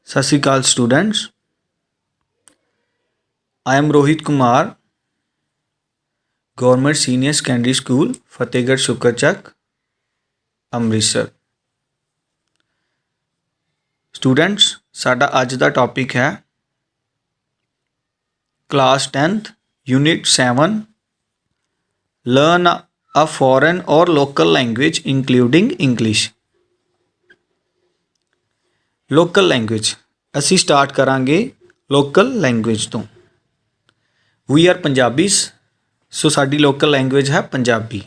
सत Shri Akal students. I am Rohit Kumar, government senior secondary school Fatehgarh Shukar Amritsar. Students, साडा अज दा टॉपिक है class 10th unit 7 learn a foreign और local language including English. Local language असी स्टार्ट करांगे लोकल लैंग्वेज तो। वी आर पंजाबीज, सो साडी लोकल लैंग्वेज है पंजाबी।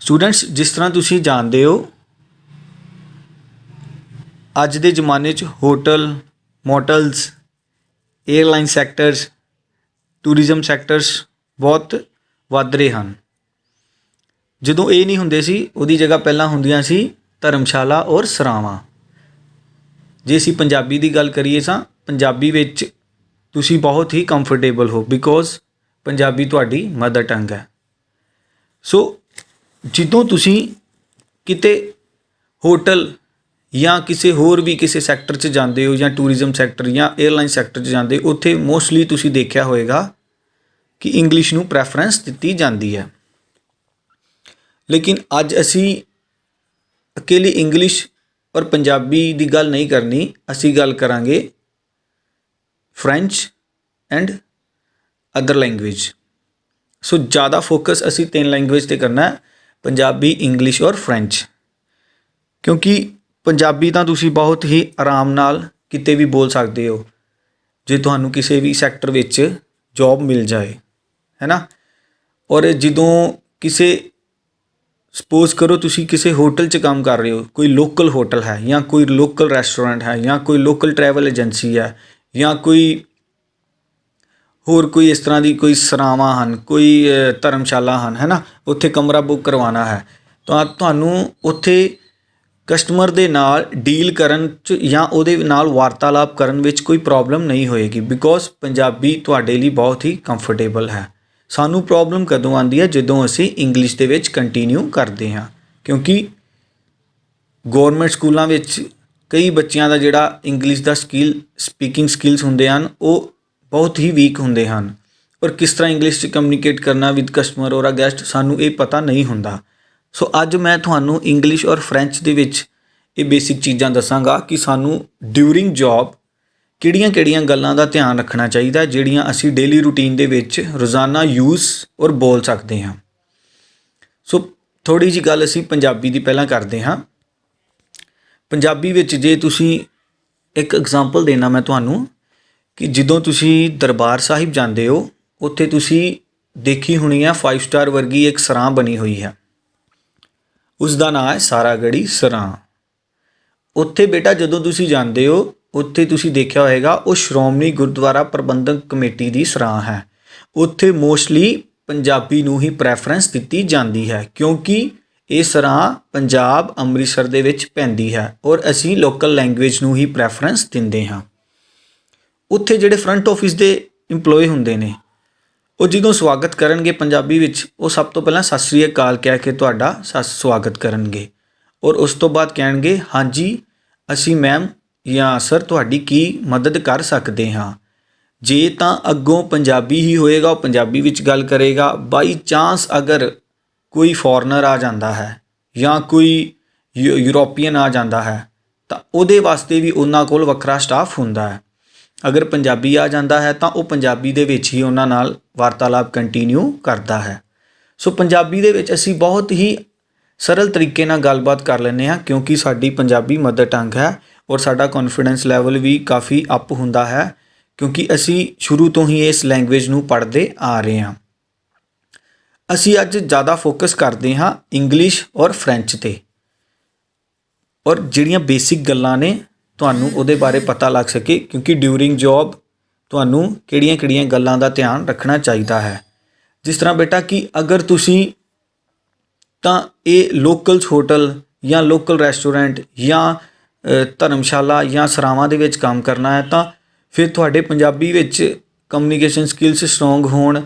स्टूडेंट्स, जिस तरह तुसी जानते हो अज दे जमाने च hotel, motels, airline sectors, tourism sectors बहुत वध रहे हैं। जदों ये नहीं हुंदे सी उहदी जगह पहलां हुंदियां सी धर्मशाला और सरावां। जे असीं पंजाबी दी गल करिए तां पंजाबी विच तुसी बहुत ही कंफर्टेबल हो बिकॉज पंजाबी तुहाडी मदर टंग है। सो जदों तुसी किते होटल या किसी होर भी किसी सैक्टर च जाते हो या टूरिज़म सैक्टर या एयरलाइन सैक्टर च जाते हो, उत्थे मोस्टली तुसी देखा होएगा कि इंग्लिश नूं प्रैफरेंस दित्ती जाती है। लेकिन अज असी अकेली इंग्लिश और पंजाबी की गल नहीं करनी, असी गल करांगे फ्रेंच एंड अदर लैंग्वेज। सो ज़्यादा फोकस असी 3 लैंग्वेज पर करना है, पंजाबी, इंग्लिश और फ्रेंच। क्योंकि पंजाबी तो तुसी बहुत ही आराम नाल किते भी बोल सकते हो जे तुहानू किसी भी सैक्टर विच जॉब मिल जाए, है ना। और जदों किसी सपोज करो तुसी किसी होटल च काम कर रहे हो, कोई लोकल होटल है या कोई लोकल रेस्टोरेंट है या कोई लोकल ट्रैवल एजेंसी है या कोई होर कोई इस तरह की कोई सरावां हैं, कोई धर्मशाला हैं, है ना, उत्थे कमरा बुक करवाना है तो तुहानू उत्थे कस्टमर दे नाल डील करन च या उहदे नाल वार्तालाप करन विच कोई प्रॉब्लम नहीं होएगी बिकॉज पंजाबी तुहाडे लई बहुत ही कंफर्टेबल है। सानू प्रॉब्लम कदों आती है जदों असी इंग्लिश दे विच कंटिन्यू करते हैं, क्योंकि गौरमेंट स्कूलों विच कई बच्चों का जिहड़ा इंग्लिश का स्पीकिंग स्किल्स हुंदे हन वो बहुत ही वीक हुंदे हन और किस तरह इंग्लिश कम्यूनीकेट करना विद कस्टमर और गैस्ट सानू ये पता नहीं हुंदा। सो अज मैं तुहानू इंग्लिश और फ्रेंच दे विच ये बेसिक चीज़ां दसांगा कि सानू ड्यूरिंग जॉब किहड़ियां-किहड़ियां गल्लां दा ध्यान रखना चाहिए जिहड़ियां असी डेली रूटीन दे विच रोज़ाना यूज़ और बोल सकते हैं। सो थोड़ी जी गल असी पंजाबी दी पहलां करते हाँ। पंजाबी विच जे तुसी एक एग्जाम्पल देना मैं तुहानू कि जदों तुसी दरबार साहिब जाते हो उत्थे तुसी देखी होनी है 5 स्टार वर्गी एक सरां बनी हुई है, उसका नाम है सारागढ़ी सरां। उत्थे बेटा जदों तुसी जाते हो उत्थे तुसी देखा होएगा वो श्रोमणी गुरुद्वारा प्रबंधक कमेटी की सरां है। उत्थे मोस्टली पंजाबी नूं ही प्रैफरेंस दित्ती जाती है क्योंकि ये सरां पंजाब अमृतसर दे विच पैंदी है और असी लोकल लैंग्वेज नूं ही प्रैफरेंस दिंदे हाँ। उत्थे जिहड़े फ्रंट ऑफिस के इंपलॉय हुंदे ने वो जदों स्वागत करनगे पंजाबी विच वो सब तो पहलां सत श्री अकाल कह के तुहाडा स्वागत करनगे और उस तो बाद कहणगे हाँ जी असी मैम या सर तुहाडी की मदद कर सकते हाँ। जे तां अग्गों पंजाबी ही होएगा वो पंजाबी विच गल करेगा। बाई चांस अगर कोई फॉरनर आ जाता है या कोई यूरोपीयन आ जाता है तो उहदे वास्ते भी उन्हां कोल वखरा स्टाफ हुंदा है। अगर पंजाबी आ जाता है तो वह पंजाबी दे विच ही उन्हां नाल वार्तालाप कंटिन्यू करता है। सो पंजाबी दे विच असी बहुत ही सरल तरीके नाल गलबात कर लैंदे हां क्योंकि साडी पंजाबी मदर टंग है और साडा कॉन्फिडेंस लैवल भी काफ़ी अप हुंदा है क्योंकि असी शुरू तो ही इस लैंग्वेज नूं पढ़ते आ रहे हैं। असी अज ज़्यादा फोकस करते हाँ इंग्लिश और फ्रेंच ते और जिहड़ियां बेसिक गल्लां ने तुहानू उहदे बारे पता लग सके क्योंकि ड्यूरिंग जॉब तुहानू किहड़ियां-किहड़ियां गल्लां दा ध्यान रखना चाहिए है। जिस तरह बेटा कि अगर तुसी तां ये लोकल्स होटल या लोकल रेस्टोरेंट या धर्मशाला या सरावां दे विच काम करना है तो फिर तुहाडे पंजाबी विच कम्यूनीकेशन स्किल्स स्ट्रोंग होण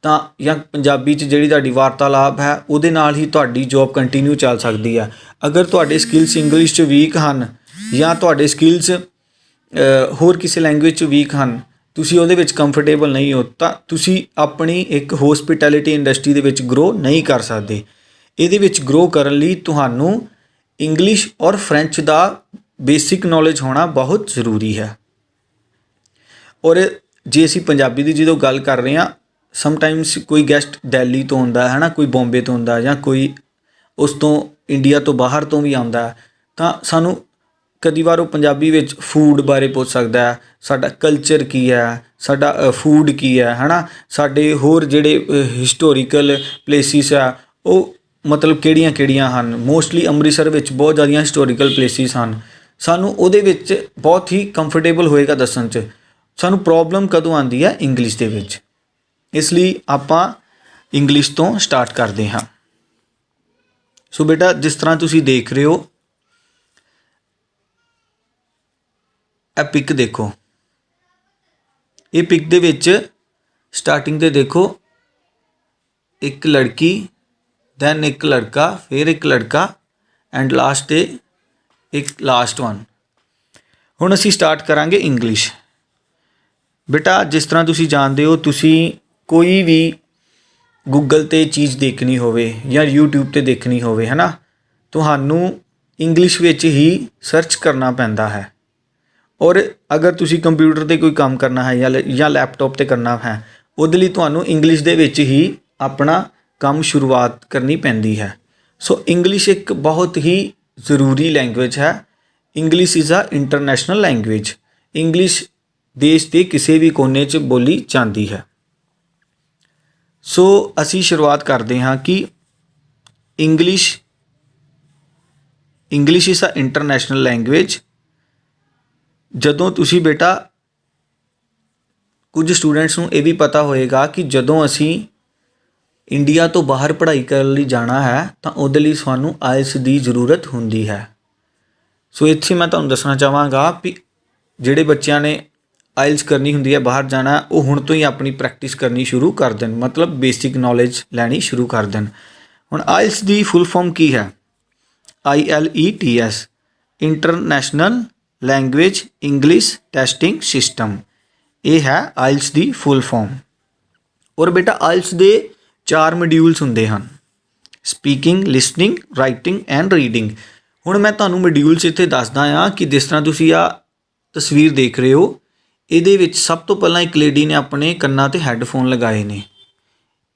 तां या पंजाबी च जिहड़ी तुहाडी वार्तालाप है उहदे नाल ही तुहाडी जॉब कंटिन्यू चल सकदी है। अगर तुहाडे स्किल्स इंग्लिश च वीक हैं या तुहाडे स्किल्स ਹੋਰ ਕਿਸੇ ਲੈਂਗੁਏਜ 'ਚ ਵੀਕ ਹਨ, ਤੁਸੀਂ ਉਹਦੇ ਵਿੱਚ ਕੰਫਰਟੇਬਲ ਨਹੀਂ ਹੋ, ਤਾਂ ਤੁਸੀਂ ਆਪਣੀ ਇੱਕ ਹੋਸਪਿਟੈਲਿਟੀ ਇੰਡਸਟਰੀ ਦੇ ਵਿੱਚ ਗਰੋ ਨਹੀਂ ਕਰ ਸਕਦੇ। ਇਹਦੇ ਵਿੱਚ ਗਰੋ ਕਰਨ ਲਈ ਤੁਹਾਨੂੰ ਇੰਗਲਿਸ਼ ਔਰ ਫਰੈਂਚ ਦਾ ਬੇਸਿਕ ਨੌਲੇਜ ਹੋਣਾ ਬਹੁਤ ਜ਼ਰੂਰੀ ਹੈ। ਔਰ ਜੇ ਅਸੀਂ ਪੰਜਾਬੀ ਦੀ ਜਦੋਂ ਗੱਲ ਕਰ ਰਹੇ ਹਾਂ, ਸਮਟਾਈਮਸ ਕੋਈ ਗੈਸਟ ਦਿੱਲੀ ਤੋਂ ਆਉਂਦਾ ਹੈ ਨਾ, ਕੋਈ ਬੰਬੇ ਤੋਂ ਆਉਂਦਾ, ਜਾਂ ਕੋਈ ਉਸ ਤੋਂ ਇੰਡੀਆ ਤੋਂ ਬਾਹਰ ਤੋਂ ਵੀ ਆਉਂਦਾ, ਤਾਂ ਸਾਨੂੰ ਕਈ ਵਾਰ ਉਹ ਪੰਜਾਬੀ ਵਿੱਚ ਫੂਡ ਬਾਰੇ ਪੁੱਛ ਸਕਦਾ ਹੈ, ਸਾਡਾ ਕਲਚਰ ਕੀ ਹੈ, ਸਾਡਾ ਫੂਡ ਕੀ ਹੈ ਨਾ, ਸਾਡੇ ਹੋਰ ਜਿਹੜੇ ਹਿਸਟੋਰੀਕਲ ਪਲੇਸਿਸ ਆ ਉਹ ਮਤਲਬ ਕਿਹੜੀਆਂ ਹਨ। ਮੋਸਟਲੀ ਅੰਮ੍ਰਿਤਸਰ ਵਿੱਚ ਬਹੁਤ ਜ਼ਿਆਦਾ ਹਿਸਟੋਰੀਕਲ ਪਲੇਸਿਸ ਹਨ, ਸਾਨੂੰ ਉਹਦੇ ਵਿੱਚ ਬਹੁਤ ਹੀ ਕੰਫਰਟੇਬਲ ਹੋਏਗਾ ਦੱਸਣ 'ਚ। ਸਾਨੂੰ ਪ੍ਰੋਬਲਮ ਕਦੋਂ ਆਉਂਦੀ ਹੈ? ਇੰਗਲਿਸ਼ ਦੇ ਵਿੱਚ। ਇਸ ਲਈ ਆਪਾਂ ਇੰਗਲਿਸ਼ ਤੋਂ ਸਟਾਰਟ ਕਰਦੇ ਹਾਂ। ਸੋ ਬੇਟਾ, ਜਿਸ ਤਰ੍ਹਾਂ ਤੁਸੀਂ ਦੇਖ ਰਹੇ ਹੋ, ਇਹ ਪਿਕ ਦੇਖੋ, ਇਹ ਪਿਕ ਦੇ ਵਿੱਚ ਸਟਾਰਟਿੰਗ 'ਤੇ ਦੇਖੋ ਇੱਕ ਲੜਕੀ, ਦੈਨ ਇੱਕ ਲੜਕਾ, ਫਿਰ ਇੱਕ ਲੜਕਾ, ਐਂਡ ਲਾਸਟ 'ਤੇ ਇੱਕ ਲਾਸਟ ਵਨ। ਹੁਣ ਅਸੀਂ ਸਟਾਰਟ ਕਰਾਂਗੇ ਇੰਗਲਿਸ਼। ਬੇਟਾ, ਜਿਸ ਤਰ੍ਹਾਂ ਤੁਸੀਂ ਜਾਣਦੇ ਹੋ, ਤੁਸੀਂ ਕੋਈ ਵੀ ਗੂਗਲ 'ਤੇ ਚੀਜ਼ ਦੇਖਣੀ ਹੋਵੇ ਜਾਂ ਯੂਟਿਊਬ 'ਤੇ ਦੇਖਣੀ ਹੋਵੇ ਹੈ ਨਾ, ਤੁਹਾਨੂੰ ਇੰਗਲਿਸ਼ ਵਿੱਚ ਹੀ ਸਰਚ ਕਰਨਾ ਪੈਂਦਾ ਹੈ। ਔਰ ਅਗਰ ਤੁਸੀਂ ਕੰਪਿਊਟਰ 'ਤੇ ਕੋਈ ਕੰਮ ਕਰਨਾ ਹੈ ਜਾਂ ਲੈਪਟਾਪ 'ਤੇ ਕਰਨਾ ਹੈ, ਉਹਦੇ ਲਈ ਤੁਹਾਨੂੰ ਇੰਗਲਿਸ਼ ਦੇ ਵਿੱਚ ਹੀ ਆਪਣਾ ਕੰਮ ਸ਼ੁਰੂਆਤ ਕਰਨੀ ਪੈਂਦੀ ਹੈ। ਸੋ ਇੰਗਲਿਸ਼ ਇੱਕ ਬਹੁਤ ਹੀ ਜ਼ਰੂਰੀ ਲੈਂਗੁਏਜ ਹੈ। English is a international language. English ਦੇਸ਼ ਦੇ ਕਿਸੇ ਵੀ ਕੋਨੇ 'ਚ ਬੋਲੀ ਜਾਂਦੀ ਹੈ। ਸੋ ਅਸੀਂ ਸ਼ੁਰੂਆਤ ਕਰਦੇ ਹਾਂ ਕਿ English is a international language. ਜਦੋਂ ਤੁਸੀਂ ਬੇਟਾ, ਕੁਝ ਸਟੂਡੈਂਟਸ ਨੂੰ ਇਹ ਵੀ ਪਤਾ ਹੋਏਗਾ ਕਿ ਜਦੋਂ ਅਸੀਂ ਇੰਡੀਆ ਤੋਂ ਬਾਹਰ ਪੜ੍ਹਾਈ ਕਰਨ ਲਈ ਜਾਣਾ ਹੈ ਤਾਂ ਉਹਦੇ ਲਈ ਸਾਨੂੰ ਆਇਲਸ ਦੀ ਜ਼ਰੂਰਤ ਹੁੰਦੀ ਹੈ। ਸੋ ਇੱਥੇ ਮੈਂ ਤੁਹਾਨੂੰ ਦੱਸਣਾ ਚਾਹਾਂਗਾ ਵੀ ਜਿਹੜੇ ਬੱਚਿਆਂ ਨੇ ਆਇਲਸ ਕਰਨੀ ਹੁੰਦੀ ਹੈ, ਬਾਹਰ ਜਾਣਾ, ਉਹ ਹੁਣ ਤੋਂ ਹੀ ਆਪਣੀ ਪ੍ਰੈਕਟਿਸ ਕਰਨੀ ਸ਼ੁਰੂ ਕਰ ਦੇਣ, ਮਤਲਬ ਬੇਸਿਕ ਨੌਲੇਜ ਲੈਣੀ ਸ਼ੁਰੂ ਕਰ ਦੇਣ। ਹੁਣ ਆਇਲਸ ਦੀ ਫੁੱਲ ਫਾਰਮ ਕੀ ਹੈ? IELTS, international language English testing system. ਇਹ ਹੈ ਆਇਲਸ ਦੀ ਫੁੱਲ ਫਾਰਮ। ਔਰ ਬੇਟਾ, ਆਇਲਸ ਦੇ 4 ਮੋਡਿਊਲਸ ਹੁੰਦੇ ਹਨ: speaking, listening, writing and reading. ਹੁਣ ਮੈਂ ਤੁਹਾਨੂੰ ਮੋਡਿਊਲਸ ਇੱਥੇ ਦੱਸਦਾ ਹਾਂ ਕਿ ਜਿਸ ਤਰ੍ਹਾਂ ਤੁਸੀਂ ਆ ਤਸਵੀਰ ਦੇਖ ਰਹੇ ਹੋ, ਇਹਦੇ ਵਿੱਚ ਸਭ ਤੋਂ ਪਹਿਲਾਂ ਇੱਕ ਲੇਡੀ ਨੇ ਆਪਣੇ ਕੰਨਾਂ 'ਤੇ ਹੈੱਡਫੋਨ ਲਗਾਏ ਨੇ।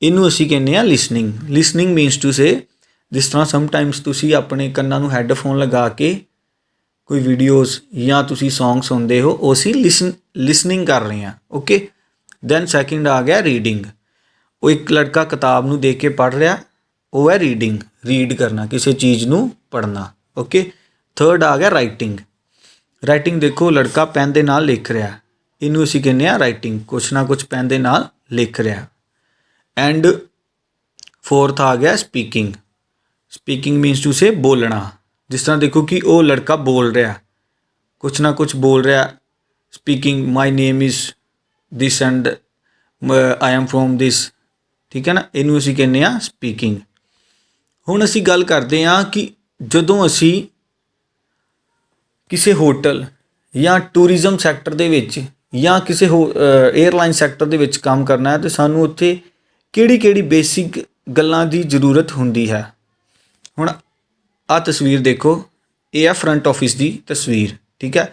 ਇਹਨੂੰ ਅਸੀਂ ਕਹਿੰਦੇ ਹਾਂ listening. Listening means to say, ਜਿਸ ਤਰ੍ਹਾਂ ਸਮਟਾਈਮਸ ਤੁਸੀਂ ਆਪਣੇ ਕੰਨਾਂ ਨੂੰ ਹੈੱਡਫੋਨ ਲਗਾ ਕੇ ਕੋਈ ਵੀਡੀਓਜ਼ ਜਾਂ ਤੁਸੀਂ ਸੌਂਗ ਸੁਣਦੇ ਹੋ, ਉਹ ਅਸੀਂ ਲਿਸਨਿੰਗ ਕਰ ਰਹੇ ਹਾਂ। ਓਕੇ। ਦੈਨ ਸੈਕਿੰਡ ਆ ਗਿਆ ਰੀਡਿੰਗ। ਉਹ ਇੱਕ ਲੜਕਾ ਕਿਤਾਬ ਨੂੰ ਦੇਖ ਕੇ ਪੜ੍ਹ ਰਿਹਾ, ਉਹ ਹੈ ਰੀਡਿੰਗ, ਰੀਡ ਕਰਨਾ, ਕਿਸੇ ਚੀਜ਼ ਨੂੰ ਪੜ੍ਹਨਾ। ਓਕੇ। ਥਰਡ ਆ ਗਿਆ ਰਾਈਟਿੰਗ। ਰਾਈਟਿੰਗ ਦੇਖੋ, ਲੜਕਾ ਪੈਨ ਦੇ ਨਾਲ ਲਿਖ ਰਿਹਾ, ਇਹਨੂੰ ਅਸੀਂ ਕਹਿੰਦੇ ਹਾਂ ਰਾਈਟਿੰਗ, ਕੁਛ ਨਾ ਕੁਛ ਪੈਨ ਦੇ ਨਾਲ ਲਿਖ ਰਿਹਾ। ਐਂਡ ਫੋਰਥ ਆ ਗਿਆ speaking. Speaking means to say ਬੋਲਣਾ। ਜਿਸ ਤਰ੍ਹਾਂ ਦੇਖੋ ਕਿ ਉਹ ਲੜਕਾ ਬੋਲ ਰਿਹਾ, ਕੁਛ ਨਾ ਕੁਛ ਬੋਲ ਰਿਹਾ। Speaking, my name is this and I am from this. ਠੀਕ ਹੈ ਨਾ, ਇਹਨੂੰ ਅਸੀਂ ਕਹਿੰਦੇ ਹਾਂ ਸਪੀਕਿੰਗ। ਹੁਣ ਅਸੀਂ ਗੱਲ ਕਰਦੇ ਹਾਂ ਕਿ ਜਦੋਂ ਅਸੀਂ ਕਿਸੇ ਹੋਟਲ ਜਾਂ ਟੂਰਿਜ਼ਮ ਸੈਕਟਰ ਦੇ ਵਿੱਚ ਜਾਂ ਕਿਸੇ ਏਅਰਲਾਈਨ ਸੈਕਟਰ ਦੇ ਵਿੱਚ ਕੰਮ ਕਰਨਾ ਹੈ, ਤਾਂ ਸਾਨੂੰ ਉੱਥੇ ਕਿਹੜੀ ਬੇਸਿਕ ਗੱਲਾਂ ਦੀ ਜ਼ਰੂਰਤ ਹੁੰਦੀ ਹੈ। ਹੁਣ ਆਹ ਤਸਵੀਰ ਦੇਖੋ, ਇਹ ਆ ਫਰੰਟ ਆਫਿਸ ਦੀ ਤਸਵੀਰ। ਠੀਕ ਹੈ।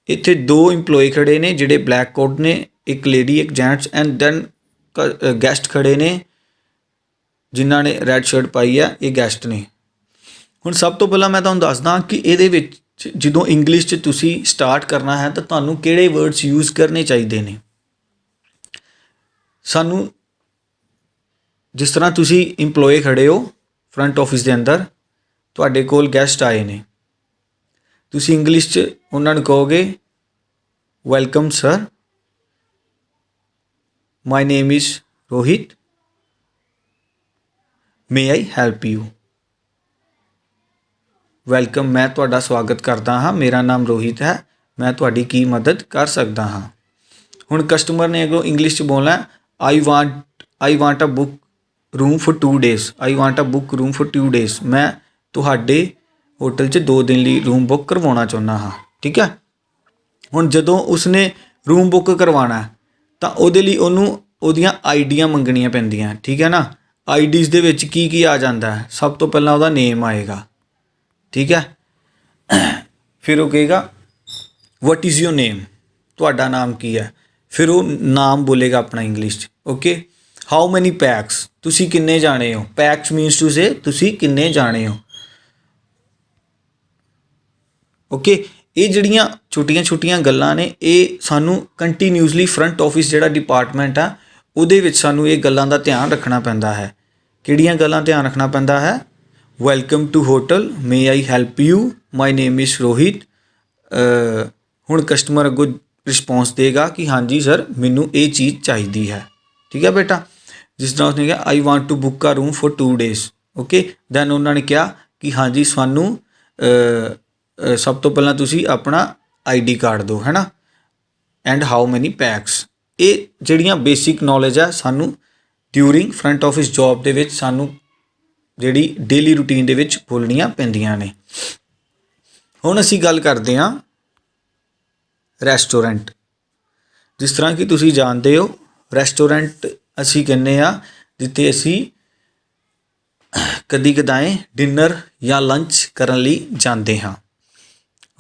ਇੱਥੇ 2 ਇੰਪਲੋਈ ਖੜ੍ਹੇ ਨੇ ਜਿਹੜੇ ਬਲੈਕ ਕੋਟ ਨੇ, ਇੱਕ ਲੇਡੀ ਇੱਕ ਜੈਂਟਸ, ਐਂਡ ਦੈਨ ਗੈਸਟ ਖੜ੍ਹੇ ਨੇ ਜਿਨ੍ਹਾਂ ਨੇ ਰੈੱਡ ਸ਼ਰਟ ਪਾਈ ਆ, ਇਹ ਗੈਸਟ ਨੇ। ਹੁਣ ਸਭ ਤੋਂ ਪਹਿਲਾਂ ਮੈਂ ਤੁਹਾਨੂੰ ਦੱਸਦਾ ਕਿ ਇਹਦੇ ਵਿੱਚ ਜਦੋਂ ਇੰਗਲਿਸ਼ 'ਚ ਤੁਸੀਂ ਸਟਾਰਟ ਕਰਨਾ ਹੈ ਤਾਂ ਤੁਹਾਨੂੰ ਕਿਹੜੇ ਵਰਡਸ ਯੂਜ਼ ਕਰਨੇ ਚਾਹੀਦੇ ਨੇ। ਸਾਨੂੰ, ਜਿਸ ਤਰ੍ਹਾਂ ਤੁਸੀਂ ਇੰਪਲੋਏ ਖੜ੍ਹੇ ਹੋ ਫਰੰਟ ਆਫਿਸ ਦੇ ਅੰਦਰ, ਤੁਹਾਡੇ ਕੋਲ ਗੈਸਟ ਆਏ ਨੇ, ਤੁਸੀਂ ਇੰਗਲਿਸ਼ 'ਚ ਉਹਨਾਂ ਨੂੰ ਕਹੋਗੇ, welcome sir, my name is Rohit, may I help you. Welcome, ਮੈਂ ਤੁਹਾਡਾ ਸਵਾਗਤ ਕਰਦਾ ਹਾਂ, ਮੇਰਾ ਨਾਮ ਰੋਹਿਤ ਹੈ, ਮੈਂ ਤੁਹਾਡੀ ਕੀ ਮਦਦ ਕਰ ਸਕਦਾ ਹਾਂ। ਹੁਣ ਕਸਟਮਰ ਨੇ ਅੱਗੋਂ ਇੰਗਲਿਸ਼ 'ਚ ਬੋਲਣਾ, I want a book room for 2 days, I want a book room for 2 days। ਮੈਂ ਤੁਹਾਡੇ ਹੋਟਲ 'ਚ 2 ਦਿਨ ਲਈ ਰੂਮ ਬੁੱਕ ਕਰਵਾਉਣਾ ਚਾਹੁੰਦਾ ਹਾਂ। ਠੀਕ ਹੈ। ਹੁਣ ਜਦੋਂ ਉਸਨੇ रूम बुक करवाना तो ਉਹਦੇ ਲਈ ਉਹਨੂੰ ਉਹਦੀਆਂ ਆਈਡੀਆਂ ਮੰਗਣੀਆਂ ਪੈਂਦੀਆਂ, ਠੀਕ ਹੈ ਨਾ। ਆਈਡੀਜ਼ ਦੇ ਵਿੱਚ ਕੀ ਕੀ ਆ ਜਾਂਦਾ ਹੈ? ਸਭ ਤੋਂ ਪਹਿਲਾਂ ਉਹਦਾ ਨੇਮ ਆਏਗਾ, ਠੀਕ ਹੈ। ਫਿਰ ਉਹ ਕਹੇਗਾ ਵਟ ਇਜ਼ ਯੋਰ ਨੇਮ, ਤੁਹਾਡਾ ਨਾਮ ਕੀ ਹੈ। ਫਿਰ ਉਹ ਨਾਮ ਬੋਲੇਗਾ ਆਪਣਾ ਇੰਗਲਿਸ਼ 'ਚ, ਓਕੇ। ਹਾਊ ਮੈਨੀ ਪੈਕਸ, ਤੁਸੀਂ ਕਿੰਨੇ ਜਾਣੇ ਹੋ। ਪੈਕਸ ਮੀਨਸ ਟੂ ਸੇ ਤੁਸੀਂ ਕਿੰਨੇ ਜਾਣੇ ਹੋ, ਓਕੇ। ਇਹ ਜਿਹੜੀਆਂ ਛੋਟੀਆਂ ਛੋਟੀਆਂ ਗੱਲਾਂ ਨੇ ਇਹ ਸਾਨੂੰ ਕੰਟੀਨਿਊਸਲੀ ਫਰੰਟ ਆਫਿਸ ਜਿਹੜਾ ਡਿਪਾਰਟਮੈਂਟ ਆ ਉਹਦੇ ਵਿੱਚ ਸਾਨੂੰ ਇਹ ਗੱਲਾਂ ਦਾ ਧਿਆਨ ਰੱਖਣਾ ਪੈਂਦਾ ਹੈ। ਕਿਹੜੀਆਂ ਗੱਲਾਂ ਧਿਆਨ ਰੱਖਣਾ ਪੈਂਦਾ ਹੈ? Welcome to hotel, may I help you, my name is Rohit. ਹੁਣ ਕਸਟਮਰ ਅੱਗੋਂ ਰਿਸਪੌਂਸ ਦੇਗਾ ਕਿ ਹਾਂਜੀ ਸਰ ਮੈਨੂੰ ਇਹ ਚੀਜ਼ ਚਾਹੀਦੀ ਹੈ, ਠੀਕ ਹੈ ਬੇਟਾ। ਜਿਸ ਤਰ੍ਹਾਂ ਉਸਨੇ ਕਿਹਾ I want to book a room for 2 days, okay. Then ਉਹਨਾਂ ਨੇ ਕਿਹਾ ਕਿ ਹਾਂਜੀ ਸਾਨੂੰ ਸਭ ਤੋਂ ਪਹਿਲਾਂ ਤੁਸੀਂ ਆਪਣਾ ID ਕਾਰਡ ਦਿਓ, ਹੈ ਨਾ। And how many packs. ਇਹ ਜਿਹੜੀਆਂ ਬੇਸਿਕ ਨੌਲੇਜ ਆ ਸਾਨੂੰ ਡਿਊਰਿੰਗ ਫਰੰਟ ਆਫਿਸ ਜੋਬ ਦੇ ਵਿੱਚ ਸਾਨੂੰ ਜਿਹੜੀ ਡੇਲੀ ਰੂਟੀਨ ਦੇ ਵਿੱਚ ਬੋਲਣੀਆਂ ਪੈਂਦੀਆਂ ਨੇ। ਹੁਣ ਅਸੀਂ ਗੱਲ ਕਰਦੇ ਹਾਂ ਰੈਸਟੋਰੈਂਟ। ਜਿਸ ਤਰ੍ਹਾਂ ਕਿ ਤੁਸੀਂ ਜਾਣਦੇ ਹੋ ਰੈਸਟੋਰੈਂਟ ਅਸੀਂ ਕਹਿੰਦੇ ਹਾਂ ਜਿੱਥੇ ਅਸੀਂ ਕਦੀ ਕਦਾਏ ਡਿਨਰ ਜਾਂ ਲੰਚ ਕਰਨ ਲਈ ਜਾਂਦੇ ਹਾਂ।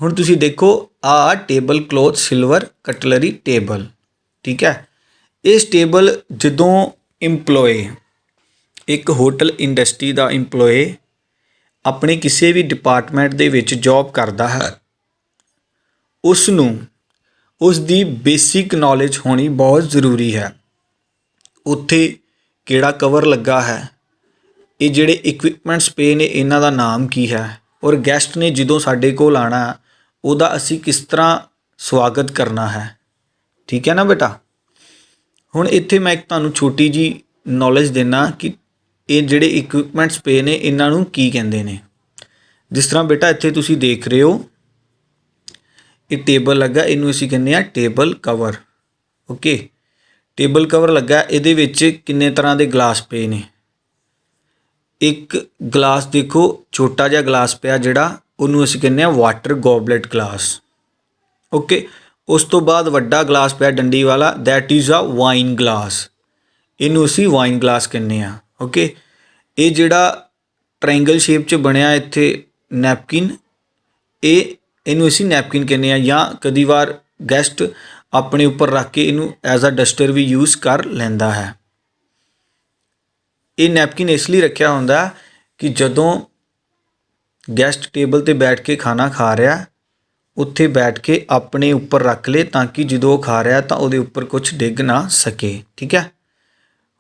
ਹੁਣ ਤੁਸੀਂ ਦੇਖੋ ਆ table cloth silver cutlery table, ਠੀਕ ਹੈ। ਇਸ ਟੇਬਲ ਜਦੋਂ ਇੰਪਲੋਏ, ਇੱਕ ਹੋਟਲ ਇੰਡਸਟਰੀ ਦਾ ਇੰਪਲੋਏ ਆਪਣੇ ਕਿਸੇ ਵੀ ਡਿਪਾਰਟਮੈਂਟ ਦੇ ਵਿੱਚ ਜੌਬ ਕਰਦਾ ਹੈ, ਉਸ ਨੂੰ ਉਸ ਦੀ ਬੇਸਿਕ ਨੌਲੇਜ ਹੋਣੀ ਬਹੁਤ ਜ਼ਰੂਰੀ ਹੈ। ਉੱਥੇ ਕਿਹੜਾ ਕਵਰ ਲੱਗਾ ਹੈ, ਇਹ ਜਿਹੜੇ ਇਕਵਿਪਮੈਂਟਸ ਪਏ ਨੇ ਇਹਨਾਂ ਦਾ ਨਾਮ ਕੀ ਹੈ, ਔਰ ਗੈਸਟ ਨੇ ਜਦੋਂ ਸਾਡੇ ਕੋਲ ਆਉਣਾ ਉਹਦਾ ਅਸੀਂ ਕਿਸ ਤਰ੍ਹਾਂ ਸਵਾਗਤ ਕਰਨਾ ਹੈ, ਠੀਕ ਹੈ ਨਾ ਬੇਟਾ। ਹੁਣ ਇੱਥੇ ਮੈਂ ਇੱਕ ਤੁਹਾਨੂੰ ਛੋਟੀ ਜੀ ਨੌਲੇਜ ਦਿੰਦਾ ਕਿ ਇਹ ਜਿਹੜੇ ਇਕਵਿਪਮੈਂਟਸ ਪਏ ਨੇ ਇਹਨਾਂ ਨੂੰ ਕੀ ਕਹਿੰਦੇ ਨੇ। ਜਿਸ ਤਰ੍ਹਾਂ ਬੇਟਾ ਇੱਥੇ ਤੁਸੀਂ ਦੇਖ ਰਹੇ ਹੋ ਇਹ ਟੇਬਲ ਲੱਗਾ, ਇਹਨੂੰ ਅਸੀਂ ਕਹਿੰਦੇ ਹਾਂ table cover, okay. Table cover ਲੱਗਾ, ਇਹਦੇ ਵਿੱਚ ਕਿੰਨੇ ਤਰ੍ਹਾਂ ਦੇ ਗਲਾਸ ਪਏ ਨੇ। ਇੱਕ ਗਲਾਸ ਦੇਖੋ ਛੋਟਾ ਜਿਹਾ ਗਲਾਸ ਪਿਆ ਜਿਹੜਾ ਉਹਨੂੰ ਅਸੀਂ ਕਹਿੰਦੇ ਹਾਂ ਵਾਟਰ ਗੋਬਲੇਟ ਗਲਾਸ, ਓਕੇ। ਉਸ ਤੋਂ ਬਾਅਦ ਵੱਡਾ ਗਲਾਸ ਪਿਆ ਡੰਡੀ ਵਾਲਾ, that is a wine glass, ਇਹਨੂੰ ਅਸੀਂ ਵਾਈਨ ਗਲਾਸ ਕਹਿੰਦੇ ਹਾਂ, ਓਕੇ। ਇਹ ਜਿਹੜਾ ਟਰਾਇੰਗਲ ਸ਼ੇਪ 'ਚ ਬਣਿਆ ਇੱਥੇ ਨੈਪਕਿਨ, ਇਹਨੂੰ ਅਸੀਂ ਨੈਪਕਿਨ ਕਹਿੰਦੇ ਹਾਂ, ਜਾਂ ਕਦੀ ਵਾਰ ਗੈਸਟ ਆਪਣੇ ਉੱਪਰ ਰੱਖ ਕੇ ਇਹਨੂੰ ਐਜ਼ ਅ ਡਸਟਰ ਵੀ ਯੂਜ਼ ਕਰ ਲੈਂਦਾ ਹੈ। ਇਹ ਨੈਪਕਿਨ ਇਸ ਲਈ ਰੱਖਿਆ ਹੁੰਦਾ ਕਿ ਜਦੋਂ ਗੈਸਟ ਟੇਬਲ 'ਤੇ ਬੈਠ ਕੇ ਖਾਣਾ ਖਾ ਰਿਹਾ ਉੱਥੇ ਬੈਠ ਕੇ ਆਪਣੇ ਉੱਪਰ ਰੱਖ ਲੇ ਤਾਂ ਕਿ ਜਦੋਂ ਉਹ ਖਾ ਰਿਹਾ ਤਾਂ ਉਹਦੇ ਉੱਪਰ ਕੁਝ ਡਿੱਗ ਨਾ ਸਕੇ, ਠੀਕ ਹੈ।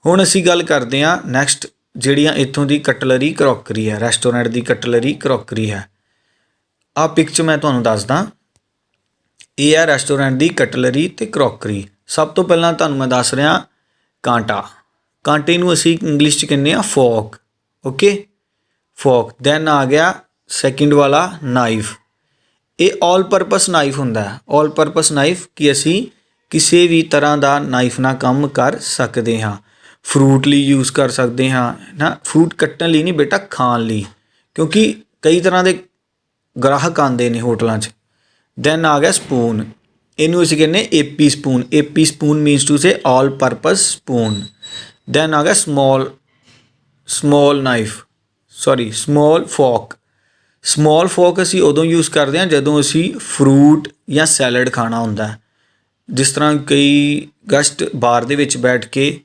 ਹੁਣ ਅਸੀਂ ਗੱਲ ਕਰਦੇ ਹਾਂ ਨੈਕਸਟ ਜਿਹੜੀਆਂ ਇੱਥੋਂ ਦੀ ਕਟਲਰੀ ਕਰੋਕਰੀ ਹੈ, ਰੈਸਟੋਰੈਂਟ ਦੀ ਕਟਲਰੀ ਕਰੋਕਰੀ ਹੈ। ਆਹ ਪਿਕਚਰ ਮੈਂ ਤੁਹਾਨੂੰ ਦੱਸਦਾ, ਇਹ ਹੈ ਰੈਸਟੋਰੈਂਟ ਦੀ ਕਟਲਰੀ ਅਤੇ ਕਰੋਕਰੀ। ਸਭ ਤੋਂ ਪਹਿਲਾਂ ਤੁਹਾਨੂੰ ਮੈਂ ਦੱਸ ਰਿਹਾ ਕਾਂਟਾ। ਕਾਂਟੇ ਨੂੰ ਅਸੀਂ ਇੰਗਲਿਸ਼ 'ਚ ਕਹਿੰਦੇ ਹਾਂ ਫੋਕ, ਓਕੇ, ਫੋਕ। ਦੈਨ ਆ ਗਿਆ ਸੈਕਿੰਡ ਵਾਲਾ ਨਾਈਫ। ਇਹ ਆਲ ਪਰਪਸ ਨਾਈਫ ਹੁੰਦਾ ਹੈ। ਆਲ ਪਰਪਸ ਨਾਈਫ ਕਿ ਅਸੀਂ ਕਿਸੇ ਵੀ ਤਰ੍ਹਾਂ ਦਾ ਨਾਈਫ ਨਾਲ ਕੰਮ ਕਰ ਸਕਦੇ ਹਾਂ। ਫਰੂਟ ਲਈ ਯੂਜ਼ ਕਰ ਸਕਦੇ ਹਾਂ ਨਾ, ਫਰੂਟ ਕੱਟਣ ਲਈ ਨਹੀਂ ਬੇਟਾ, ਖਾਣ ਲਈ, ਕਿਉਂਕਿ ਕਈ ਤਰ੍ਹਾਂ ਦੇ ਗ੍ਰਾਹਕ ਆਉਂਦੇ ਨੇ ਹੋਟਲਾਂ 'ਚ। ਦੈਨ ਆ ਗਿਆ ਸਪੂਨ, ਇਹਨੂੰ ਅਸੀਂ ਕਹਿੰਦੇ AP spoon. AP spoon means to say all purpose spoon. Then ਆ ਗਿਆ small knife, sorry small fork. Small fork ਅਸੀਂ ਉਦੋਂ ਯੂਜ਼ ਕਰਦੇ ਹਾਂ ਜਦੋਂ ਅਸੀਂ ਫਰੂਟ ਜਾਂ ਸੈਲਡ ਖਾਣਾ ਹੁੰਦਾ। ਜਿਸ ਤਰ੍ਹਾਂ ਕਈ ਗੈਸਟ ਬਾਰ ਦੇ ਵਿੱਚ ਬੈਠ ਕੇ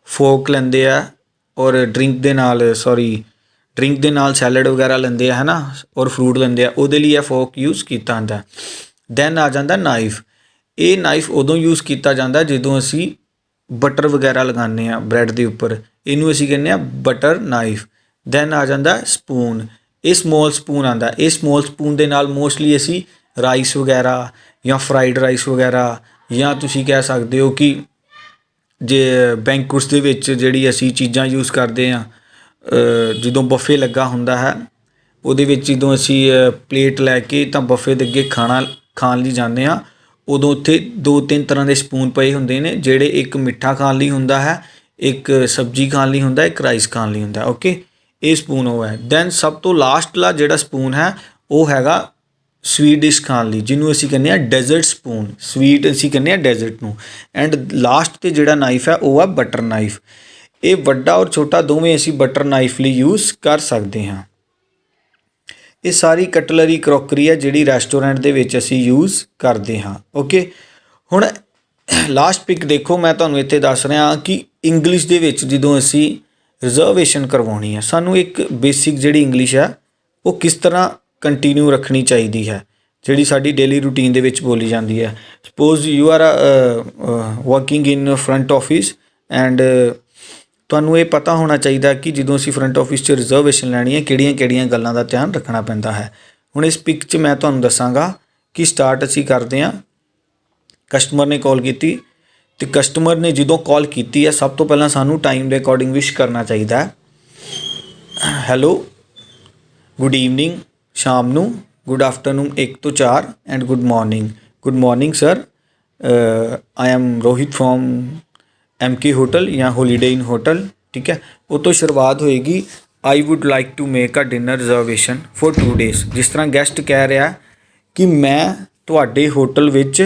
ਫੋਕ ਲੈਂਦੇ ਆ ਔਰ ਡਰਿੰਕ ਦੇ ਨਾਲ ਸੈਲਡ ਵਗੈਰਾ ਲੈਂਦੇ ਆ, ਹੈ ਨਾ, ਔਰ ਫਰੂਟ ਲੈਂਦੇ ਆ, ਉਹਦੇ ਲਈ ਇਹ ਫੋਕ ਯੂਜ਼ ਕੀਤਾ ਜਾਂਦਾ। ਦੈਨ ਆ ਜਾਂਦਾ ਨਾਈਫ। ਇਹ ਨਾਈਫ ਉਦੋਂ ਯੂਜ਼ ਕੀਤਾ ਜਾਂਦਾ ਜਦੋਂ ਅਸੀਂ ਬਟਰ ਵਗੈਰਾ ਲਗਾਉਂਦੇ ਹਾਂ ਬ੍ਰੈਡ ਦੇ ਉੱਪਰ, ਇਹਨੂੰ ਅਸੀਂ ਕਹਿੰਦੇ ਹਾਂ ਬਟਰ ਨਾਈਫ। ਦੈਨ ਆ ਜਾਂਦਾ ਸਪੂਨ, ਇਹ ਸਮੋਲ ਸਪੂਨ ਆਉਂਦਾ। ਇਹ ਸਮੋਲ ਸਪੂਨ ਦੇ ਨਾਲ ਮੋਸਟਲੀ ਅਸੀਂ ਰਾਈਸ ਵਗੈਰਾ ਜਾਂ ਫਰਾਈਡ ਰਾਈਸ ਵਗੈਰਾ, ਜਾਂ ਤੁਸੀਂ ਕਹਿ ਸਕਦੇ ਹੋ ਕਿ ਜੇ ਬੈਂਕੁਟਸ ਦੇ ਵਿੱਚ ਜਿਹੜੀ ਅਸੀਂ ਚੀਜ਼ਾਂ ਯੂਜ਼ ਕਰਦੇ ਹਾਂ, ਜਦੋਂ ਬਫੇ ਲੱਗਾ ਹੁੰਦਾ ਹੈ ਉਹਦੇ ਵਿੱਚ ਜਦੋਂ ਅਸੀਂ ਪਲੇਟ ਲੈ ਕੇ ਤਾਂ ਬਫੇ ਦੇ ਅੱਗੇ ਖਾਣਾ ਖਾਣ ਲਈ ਜਾਂਦੇ ਹਾਂ, ਉਦੋਂ ਉੱਥੇ 2-3 ਤਰ੍ਹਾਂ ਦੇ ਸਪੂਨ ਪਏ ਹੁੰਦੇ ਨੇ, ਜਿਹੜੇ ਇੱਕ ਮਿੱਠਾ ਖਾਣ ਲਈ ਹੁੰਦਾ ਹੈ, ਇੱਕ ਸਬਜ਼ੀ ਖਾਣ ਲਈ ਹੁੰਦਾ, ਇੱਕ ਰਾਈਸ ਖਾਣ ਲਈ ਹੁੰਦਾ, ਓਕੇ। ਇਹ ਸਪੂਨ ਉਹ ਹੈ। ਦੈਨ ਸਭ ਤੋਂ ਲਾਸਟਲਾ ਜਿਹੜਾ ਸਪੂਨ ਹੈ ਉਹ ਹੈਗਾ ਸਵੀਟ ਡਿਸ਼ ਖਾਣ ਲਈ, ਜਿਹਨੂੰ ਅਸੀਂ ਕਹਿੰਦੇ ਆ ਡੈਜ਼ਰਟ ਸਪੂਨ, ਸਵੀਟ ਅਸੀਂ ਕਹਿੰਦੇ ਆ ਡੈਜ਼ਰਟ ਨੂੰ। ਐਂਡ ਲਾਸਟ 'ਤੇ ਜਿਹੜਾ ਨਾਈਫ ਹੈ ਉਹ ਆ ਬਟਰ ਨਾਈਫ। ਇਹ ਵੱਡਾ ਔਰ ਛੋਟਾ ਦੋਵੇਂ ਅਸੀਂ ਬਟਰ ਨਾਈਫ ਲਈ ਯੂਜ਼ ਕਰ ਸਕਦੇ ਹਾਂ। ਇਹ ਸਾਰੀ ਕਟਲਰੀ ਕਰੋਕਰੀ ਹੈ ਜਿਹੜੀ ਰੈਸਟੋਰੈਂਟ ਦੇ ਵਿੱਚ ਅਸੀਂ ਯੂਜ਼ ਕਰਦੇ ਹਾਂ। ਓਕੇ, ਹੁਣ ਲਾਸਟ ਪਿਕ ਦੇਖੋ, ਮੈਂ ਤੁਹਾਨੂੰ ਇੱਥੇ ਦੱਸ ਰਿਹਾ ਕਿ ਇੰਗਲਿਸ਼ ਦੇ ਵਿੱਚ ਜਦੋਂ ਅਸੀਂ ਰਿਜ਼ਰਵੇਸ਼ਨ ਕਰਵਾਉਣੀ ਹੈ, ਸਾਨੂੰ ਇੱਕ ਬੇਸਿਕ ਜਿਹੜੀ ਇੰਗਲਿਸ਼ ਹੈ ਉਹ ਕਿਸ ਤਰ੍ਹਾਂ ਕੰਟੀਨਿਊ ਰੱਖਣੀ ਚਾਹੀਦੀ ਹੈ, ਜਿਹੜੀ ਸਾਡੀ ਡੇਲੀ ਰੂਟੀਨ ਦੇ ਵਿੱਚ ਬੋਲੀ ਜਾਂਦੀ ਹੈ। Suppose you are working in front office and ਤੁਹਾਨੂੰ ਇਹ ਪਤਾ ਹੋਣਾ ਚਾਹੀਦਾ ਕਿ ਜਦੋਂ ਅਸੀਂ ਫਰੰਟ ਆਫਿਸ 'ਚ ਰਿਜ਼ਰਵੇਸ਼ਨ ਲੈਣੀ ਹੈ ਕਿਹੜੀਆਂ ਗੱਲਾਂ ਦਾ ਧਿਆਨ ਰੱਖਣਾ ਪੈਂਦਾ ਹੈ। ਹੁਣ ਇਸ ਪਿਕ 'ਚ ਮੈਂ ਤੁਹਾਨੂੰ ਦੱਸਾਂਗਾ ਕਿ ਸਟਾਰਟ ਅਸੀਂ ਕਰਦੇ ਹਾਂ। ਕਸਟਮਰ ਨੇ ਕਾਲ ਕੀਤੀ ਅਤੇ ਕਸਟਮਰ ਨੇ ਜਦੋਂ ਕਾਲ ਕੀਤੀ ਹੈ, ਸਭ ਤੋਂ ਪਹਿਲਾਂ ਸਾਨੂੰ ਟਾਈਮ ਦੇ ਅਕੋਰਡਿੰਗ ਵਿਸ਼ ਕਰਨਾ ਚਾਹੀਦਾ ਹੈ। ਹੈਲੋ, ਗੁੱਡ ਈਵਨਿੰਗ, ਸ਼ਾਮ ਨੂੰ, ਗੁੱਡ ਆਫਟਰਨੂਨ 1 ਤੋਂ 4 and good morning sir, I am Rohit from MK hotel ਜਾਂ ਹੋਲੀਡੇ ਇਨ ਹੋਟਲ। ਠੀਕ ਹੈ, ਉਹ ਤੋਂ ਸ਼ੁਰੂਆਤ ਹੋਏਗੀ। I would like to make a dinner reservation for 2 days। ਜਿਸ ਤਰ੍ਹਾਂ ਗੈਸਟ ਕਹਿ ਰਿਹਾ ਕਿ ਮੈਂ ਤੁਹਾਡੇ ਹੋਟਲ ਵਿੱਚ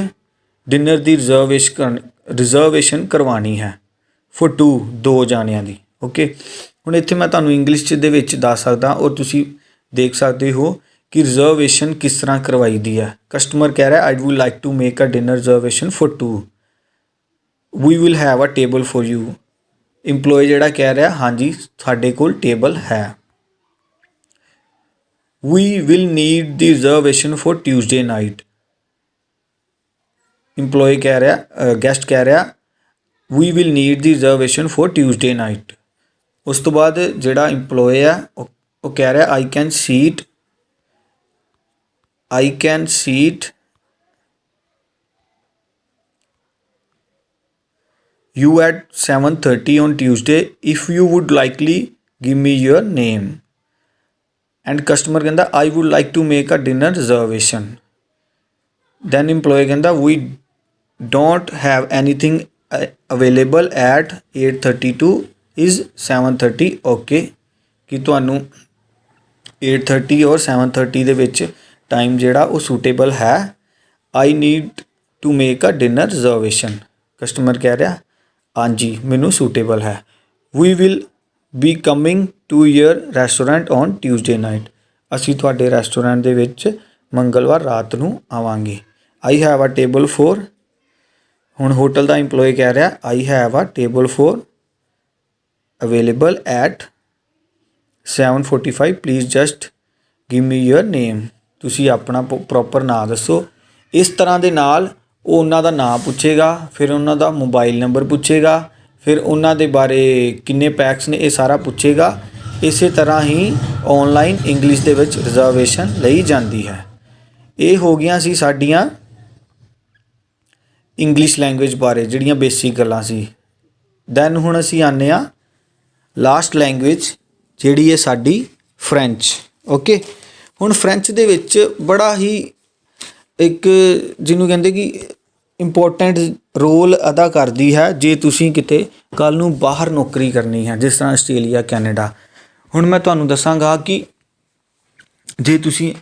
ਡਿਨਰ ਦੀ ਰਿਜ਼ਰਵੇਸ਼ਨ ਕਰਵਾਉਣੀ ਹੈ ਫॉर 2 ਜਾਣਿਆਂ ਦੀ। ਓਕੇ, ਹੁਣ ਇੱਥੇ ਮੈਂ ਤੁਹਾਨੂੰ ਇੰਗਲਿਸ਼ 'ਚ ਦੇ ਵਿੱਚ ਦੱਸ ਸਕਦਾ ਔਰ ਤੁਸੀਂ ਦੇਖ ਸਕਦੇ ਹੋ ਕਿ ਰਿਜ਼ਰਵੇਸ਼ਨ ਕਿਸ ਤਰ੍ਹਾਂ ਕਰਵਾਈ ਦੀ ਹੈ। ਕਸਟਮਰ ਕਹਿ ਰਿਹਾ I would like to make a dinner reservation for 2, we will have a table for you. Employee ਜਿਹੜਾ ਕਹਿ ਰਿਹਾ ਹਾਂਜੀ ਸਾਡੇ ਕੋਲ ਟੇਬਲ ਹੈ। We will need the reservation for Tuesday night. Employee ਕਹਿ ਰਿਹਾ, ਗੈਸਟ ਕਹਿ ਰਿਹਾ we will need the reservation for Tuesday night. ਉਸ ਤੋਂ ਬਾਅਦ ਜਿਹੜਾ ਇੰਪਲੋਈ ਹੈ ਉਹ ਕਹਿ ਰਿਹਾ I can seat you at 7:30 on Tuesday if you would likely give me your name। and customer ਕਹਿੰਦਾ I would like to make a dinner reservation। then employee ਕਹਿੰਦਾ we don't have anything available at 8:30 to is 7:30 okay। ਕਿ ਤੁਹਾਨੂੰ 8:30 ਔਰ 7:30 ਦੇ ਵਿੱਚ time ਜਿਹੜਾ ਉਹ suitable ਹੈ। I need to make a dinner reservation। Customer ਕਹਿ ਰਿਹਾ ਹਾਂਜੀ ਮੈਨੂੰ ਸੂਟੇਬਲ ਹੈ। We will be coming to your restaurant on Tuesday night. ਅਸੀਂ ਤੁਹਾਡੇ ਰੈਸਟੋਰੈਂਟ ਦੇ ਵਿੱਚ ਮੰਗਲਵਾਰ ਰਾਤ ਨੂੰ ਆਵਾਂਗੇ। I have a table for. ਹੁਣ ਹੋਟਲ ਦਾ ਇੰਪਲੋਈ ਕਹਿ ਰਿਹਾ I have a table for available at 7:45 please just give me your name. ਤੁਸੀਂ ਆਪਣਾ ਪ੍ਰੋਪਰ ਨਾਂ ਦੱਸੋ। ਇਸ ਤਰ੍ਹਾਂ ਦੇ ਨਾਲ ਉਹ ਉਹਨਾਂ ਦਾ ਨਾਮ ਪੁੱਛੇਗਾ, ਫਿਰ ਉਹਨਾਂ ਦਾ ਮੋਬਾਈਲ ਨੰਬਰ ਪੁੱਛੇਗਾ, ਫਿਰ ਉਹਨਾਂ ਦੇ ਬਾਰੇ ਕਿੰਨੇ ਪੈਕਸ ਨੇ ਇਹ ਸਾਰਾ ਪੁੱਛੇਗਾ। ਇਸੇ ਤਰ੍ਹਾਂ ਹੀ ਔਨਲਾਈਨ ਇੰਗਲਿਸ਼ ਦੇ ਵਿੱਚ ਰਿਜ਼ਰਵੇਸ਼ਨ ਲਈ ਜਾਂਦੀ ਹੈ। ਇਹ ਹੋ ਗਈਆਂ ਸੀ ਸਾਡੀਆਂ ਇੰਗਲਿਸ਼ ਲੈਂਗੁਏਜ ਬਾਰੇ ਜਿਹੜੀਆਂ ਬੇਸਿਕ ਗੱਲਾਂ ਸੀ। ਦੈਨ ਹੁਣ ਅਸੀਂ ਆਉਂਦੇ ਹਾਂ ਲਾਸਟ ਲੈਂਗੁਏਜ ਜਿਹੜੀ ਹੈ ਸਾਡੀ ਫਰੈਂਚ। ਓਕੇ, ਹੁਣ ਫਰੈਂਚ ਦੇ ਵਿੱਚ ਬੜਾ ਹੀ ਇੱਕ ਜਿਹਨੂੰ ਕਹਿੰਦੇ ਕਿ ਇੰਪੋਰਟੈਂਟ ਰੋਲ ਅਦਾ ਕਰਦੀ ਹੈ ਜੇ ਤੁਸੀਂ ਕਿਤੇ ਕੱਲ੍ਹ ਨੂੰ ਬਾਹਰ ਨੌਕਰੀ ਕਰਨੀ ਹੈ, ਜਿਸ ਤਰ੍ਹਾਂ ਆਸਟ੍ਰੇਲੀਆ, ਕੈਨੇਡਾ। ਹੁਣ ਮੈਂ ਤੁਹਾਨੂੰ ਦੱਸਾਂਗਾ ਕਿ ਜੇ ਤੁਸੀਂ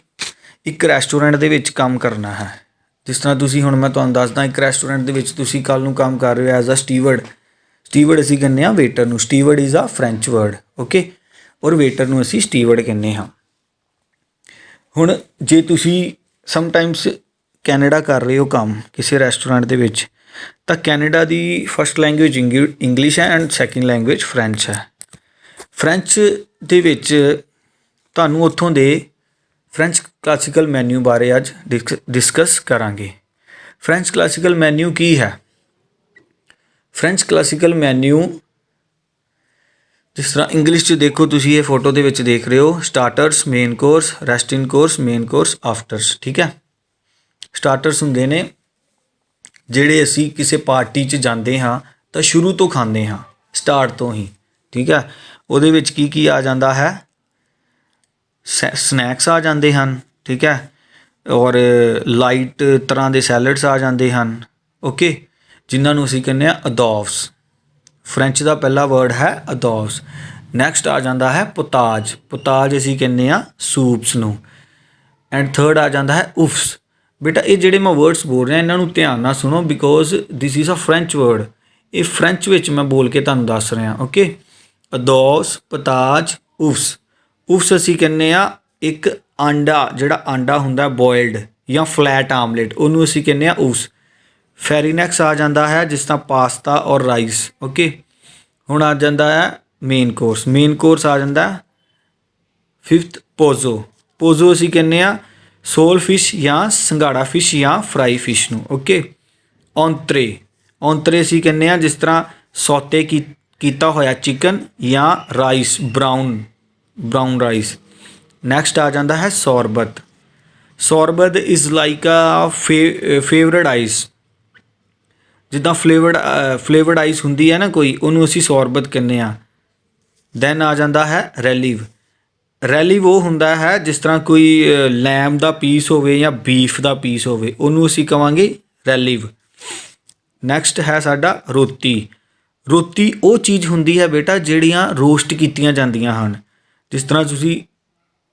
ਇੱਕ ਰੈਸਟੋਰੈਂਟ ਦੇ ਵਿੱਚ ਕੰਮ ਕਰਨਾ ਹੈ, ਜਿਸ ਤਰ੍ਹਾਂ ਤੁਸੀਂ ਹੁਣ ਮੈਂ ਤੁਹਾਨੂੰ ਦੱਸਦਾ ਇੱਕ ਰੈਸਟੋਰੈਂਟ ਦੇ ਵਿੱਚ ਤੁਸੀਂ ਕੱਲ੍ਹ ਨੂੰ ਕੰਮ ਕਰ ਰਹੇ ਹੋ ਐਜ਼ ਅ ਸਟੀਵਰਡ ਅਸੀਂ ਕਹਿੰਦੇ ਹਾਂ ਵੇਟਰ ਨੂੰ। Steward is a French word. Okay, ਔਰ ਵੇਟਰ ਨੂੰ ਅਸੀਂ ਸਟੀਵਰਡ ਕਹਿੰਦੇ ਹਾਂ। ਹੁਣ ਜੇ ਤੁਸੀਂ ਸਮਟਾਈਮਸ ਕੈਨੇਡਾ ਕਰ ਰਹੇ ਹੋ ਕੰਮ ਕਿਸੇ ਰੈਸਟੋਰੈਂਟ ਦੇ ਵਿੱਚ, ਤਾਂ ਕੈਨੇਡਾ ਦੀ ਫਸਟ ਲੈਂਗੁਏਜ ਇੰਗਲਿਸ਼ ਹੈ ਐਂਡ ਸੈਕਿੰਡ ਲੈਂਗੁਏਜ ਫਰੈਂਚ ਹੈ। ਫਰੈਂਚ ਦੇ ਵਿੱਚ ਤੁਹਾਨੂੰ ਉੱਥੋਂ ਦੇ ਫਰੈਂਚ ਕਲਾਸੀਕਲ ਮੈਨਿਊ ਬਾਰੇ ਅੱਜ ਡਿਸਕਸ ਕਰਾਂਗੇ। ਫਰੈਂਚ ਕਲਾਸੀਕਲ ਮੈਨਿਊ ਕੀ ਹੈ? ਫਰੈਂਚ ਕਲਾਸੀਕਲ ਮੈਨਿਊ ਜਿਸ ਤਰ੍ਹਾਂ ਇੰਗਲਿਸ਼ 'ਚ ਦੇਖੋ, ਤੁਸੀਂ ਇਹ ਫੋਟੋ ਦੇ ਵਿੱਚ ਦੇਖ ਰਹੇ ਹੋ starters, main course, rest in course, main course, afters. ਠੀਕ ਹੈ, ਸਟਾਰਟਰਸ ਹੁੰਦੇ ਨੇ ਜਿਹੜੇ ਅਸੀਂ ਕਿਸੇ ਪਾਰਟੀ 'ਚ ਜਾਂਦੇ ਹਾਂ ਤਾਂ ਸ਼ੁਰੂ ਤੋਂ ਖਾਂਦੇ ਹਾਂ, ਸਟਾਰਟ ਤੋਂ ਹੀ। ਠੀਕ ਹੈ, ਉਹਦੇ ਵਿੱਚ ਕੀ ਆ ਜਾਂਦਾ ਹੈ? ਸਨੈਕਸ ਆ ਜਾਂਦੇ ਹਨ। ਠੀਕ ਹੈ, ਔਰ ਲਾਈਟ ਤਰ੍ਹਾਂ ਦੇ ਸੈਲਡਸ ਆ ਜਾਂਦੇ ਹਨ। ਓਕੇ, ਜਿਨ੍ਹਾਂ ਨੂੰ ਅਸੀਂ ਕਹਿੰਦੇ ਹਾਂ ਅਦੋਵਸ। ਫਰੈਂਚ ਦਾ ਪਹਿਲਾ ਵਰਡ ਹੈ ਅਦੋਵਸ। ਨੈਕਸਟ ਆ ਜਾਂਦਾ ਹੈ ਪੋਤਾਜ। ਪੋਤਾਜ ਅਸੀਂ ਕਹਿੰਦੇ ਹਾਂ ਸੂਪਸ ਨੂੰ। एंड थर्ड आ जाता है उफ्स। बेटा ये ਜਿਹੜੇ मैं वर्ड्स बोल रहा इन्हों ध्यान ਨਾਲ सुनो because this is a French word. ये फ्रेंच विच मैं बोल के तुहानूं दस रहा। ओके, अदौस, पताज, उफ्स। उफ्स असी कहने आ एक आंडा, जिहड़ा आंडा हुंदा बॉयल्ड या फ्लैट आमलेट, उन्होंने असी कहने आ उफ्स। फेरीनैक्स आ जाता है जिस तरह पास्ता और राइस। ओके, हुण आ जाता है मेन कोर्स। मेन कोर्स आ जाता है फिफ्थ पोजो। पोजो असी कहने आ सोल फिश या संघाड़ा फिश या फ्राई फिश नूं। ओके, औंतरे। औंतरे असी कहने आ जिस तरह सौते कीता होया चिकन या राइस, ब्राउन राइस। नैक्सट आ जाता है sorbet. Sorbet is like a favourite ice, जिद्दां फ्लेवर्ड आइस हुंदी है ना कोई, उन्होंने असी सौरबत कहने आ। दैन आ जाता है रैलिव। रैलिव वो हुंदा है जिस तरह कोई लैम का पीस होवे या बीफ का पीस होवे, उन्होंने असी कहांगे रैलिव। नैक्सट है साडा रोटी। रोटी वो चीज़ हुंदी है बेटा जिहड़ियां रोस्ट कीतियां जांदियां हन, जिस तरह तुसी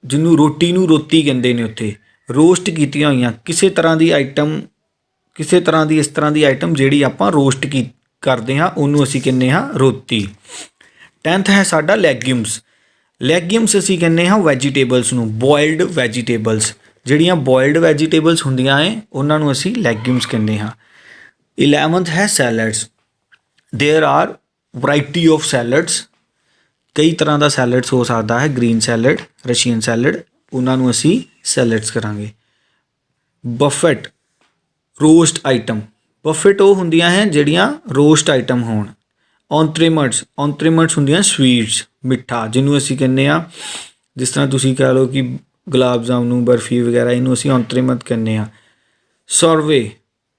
जिन्हों रोटी नूं रोटी कहंदे ने, उत्थे रोस्ट कीतियां होईयां किसी तरह की आइटम, किसी तरह की इस तरह की आइटम जिहड़ी आपां रोस्ट की करते हाँ, उन्होंने असी कहने हाँ रोटी। 10th है साडा लैग्यूम्स। लैग्यूम्स असी कहने हाँ वैजीटेबल्स नूं, बॉयल्ड वैजीटेबल्स। जिहड़ियां बॉयल्ड वैजीटेबल्स हुंदियां हैं उन्हां नूं असी लैग्यूम्स कहने हाँ। 11th है salads. There are variety of salads. कई तरह का सैलड्स हो सकता है, ग्रीन सैलड, रशियन सैलड, उन्होंने असी सैलड्स करांगे। Buffett, roast item. बफेट वो हुंदियां हैं जिहड़ियां रोस्ट आइटम होण। ऑन्ट्रेमट्स, ऑन्ट्रेमट्स हुंदियां स्वीट्स, मिठा, जिन्हों असी कहने आ जिस तरह तुसी कह लो कि गुलाब जामुन, बर्फी वगैरह, इन्हूं असी ऑन्ट्रेमट कहने आ। सर्वे,